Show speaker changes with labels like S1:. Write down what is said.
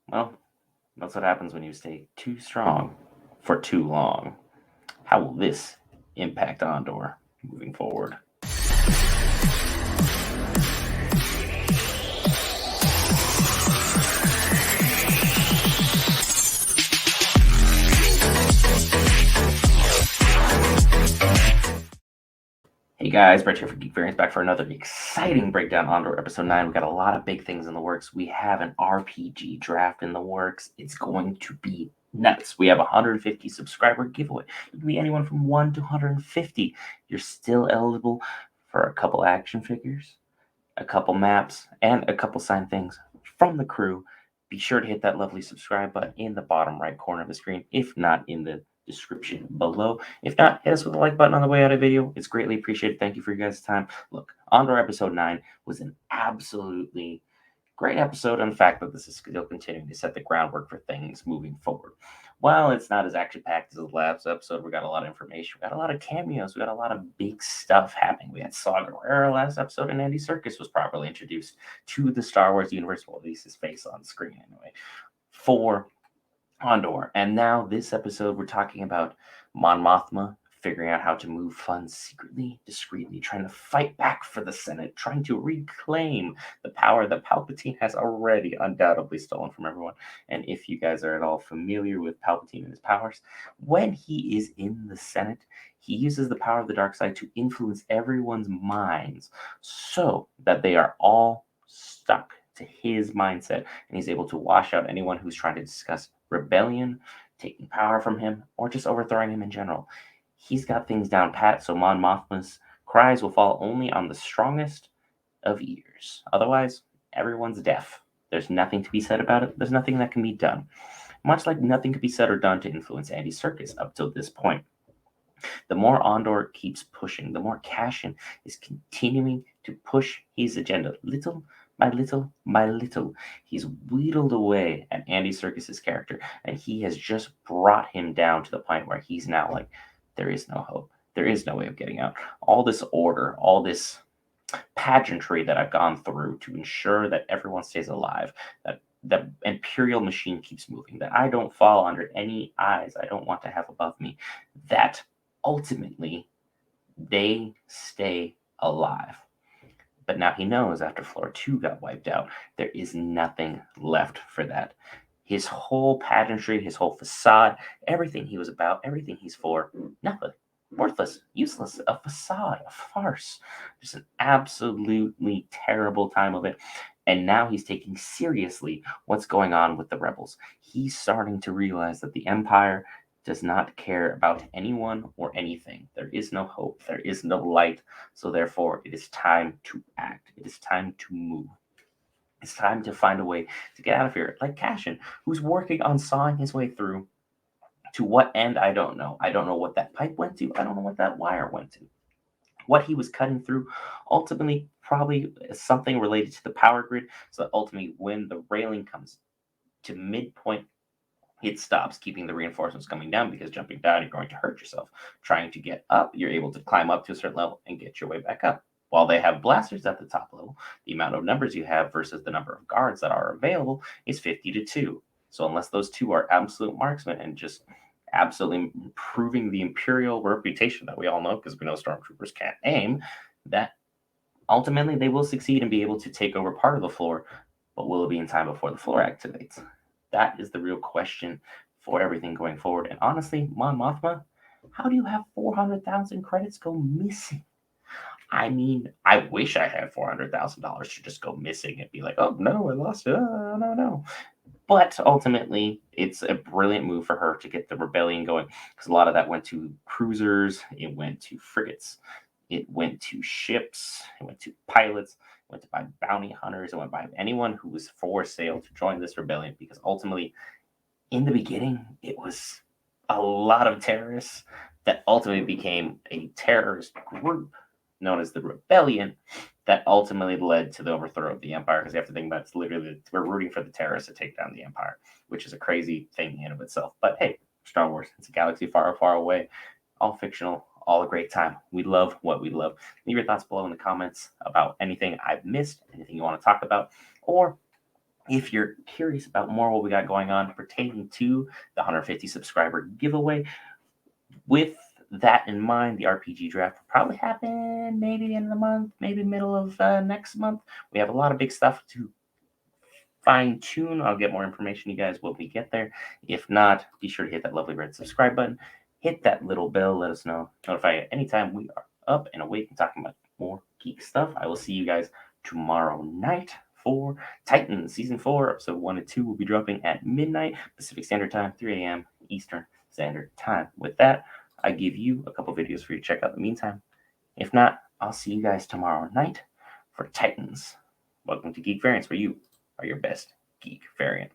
S1: Well, that's what happens when you stay too strong for too long. How will this impact Andor moving forward? Hey guys, Brett here for Geek Variants, back for another exciting breakdown on Andor episode 9. We got a lot of big things in the works. We have an RPG draft in the works. It's going to be nuts. We have a 150 subscriber giveaway. You can be anyone from 1 to 150. You're still eligible for a couple action figures, a couple maps, and a couple signed things from the crew. Be sure to hit that lovely subscribe button in the bottom right corner of the screen, if not in the description below. If not, hit us with a like button on the way out of the video. It's greatly appreciated. Thank you for your guys' time. Look, Andor episode 9 was an absolutely great episode, and the fact that this is still continuing to set the groundwork for things moving forward. While it's not as action packed as the last episode, we got a lot of information, we got a lot of cameos, we got a lot of big stuff happening. We had Saw Gerrera last episode, and Andy Serkis was properly introduced to the Star Wars universe, well, at least his face on screen anyway, for Andor. And now this episode, we're talking about Mon Mothma figuring out how to move funds secretly, discreetly, trying to fight back for the Senate, trying to reclaim the power that Palpatine has already undoubtedly stolen from everyone. And if you guys are at all familiar with Palpatine and his powers, when he is in the Senate, he uses the power of the dark side to influence everyone's minds so that they are all stuck to his mindset, and he's able to wash out anyone who's trying to discuss rebellion, taking power from him, or just overthrowing him in general. He's got things down pat, so Mon Mothma's cries will fall only on the strongest of ears. Otherwise, everyone's deaf. There's nothing to be said about it. There's nothing that can be done. Much like nothing could be said or done to influence Andy Serkis up till this point. The more Andor keeps pushing, the more Cassian is continuing to push his agenda little by little by little. He's wheedled away at Andy Serkis's character, and he has just brought him down to the point where he's now like, there is no hope. There is no way of getting out. All this order, all this pageantry that I've gone through to ensure that everyone stays alive, that the imperial machine keeps moving, that I don't fall under any eyes I don't want to have above me, that ultimately they stay alive. But now he knows after Floor 2 got wiped out, there is nothing left for that. His whole pageantry, his whole facade, everything he was about, everything he's for, nothing. Worthless, useless, a facade, a farce. Just an absolutely terrible time of it. And now he's taking seriously what's going on with the rebels. He's starting to realize that the Empire does not care about anyone or anything. There is no hope. There is no light. So therefore, it is time to act. It is time to move. It's time to find a way to get out of here. Like Cassian, who's working on sawing his way through. To what end, I don't know. I don't know what that pipe went to. I don't know what that wire went to. What he was cutting through, ultimately, probably something related to the power grid. So that ultimately, when the railing comes to midpoint, it stops, keeping the reinforcements coming down, because jumping down, you're going to hurt yourself. Trying to get up, you're able to climb up to a certain level and get your way back up. While they have blasters at the top level, the amount of numbers you have versus the number of guards that are available is 50 to 2. So unless those two are absolute marksmen and just absolutely improving the Imperial reputation that we all know, because we know Stormtroopers can't aim, that ultimately they will succeed and be able to take over part of the floor, but will it be in time before the floor activates? That is the real question for everything going forward. And honestly, Mon Mothma, how do you have 400,000 credits go missing? I mean, I wish I had $400,000 to just go missing and be like, oh no, I lost it. Oh, no. But ultimately, it's a brilliant move for her to get the rebellion going, because a lot of that went to cruisers, it went to frigates, it went to ships, it went to pilots, it went to buy bounty hunters, it went by anyone who was for sale to join this rebellion, because ultimately, in the beginning, it was a lot of terrorists that ultimately became a terrorist group known as the Rebellion that ultimately led to the overthrow of the Empire. Because you have to think about it's literally we're rooting for the terrorists to take down the Empire, which is a crazy thing in of itself. But hey, Star Wars, it's a galaxy far, far away, all fictional, all a great time. We love what we love. Leave your thoughts below in the comments about anything I've missed, anything you want to talk about, or If you're curious about more what we got going on pertaining to the 150 subscriber giveaway, with that in mind, the RPG draft will probably happen maybe the end of the month, maybe middle of next month. We have a lot of big stuff to fine tune. I'll get more information, you guys, when we get there. If not, be sure to hit that lovely red subscribe button. Hit that little bell. Let us know. Notify you anytime we are up and awake and talking about more geek stuff. I will see you guys tomorrow night for Titans Season 4, Episode 1 and 2 will be dropping at midnight Pacific Standard Time, 3 a.m. Eastern Standard Time. With that, I give you a couple videos for you to check out in the meantime. If not, I'll see you guys tomorrow night for Titans. Welcome to Geek Variants, where you are your best geek variant.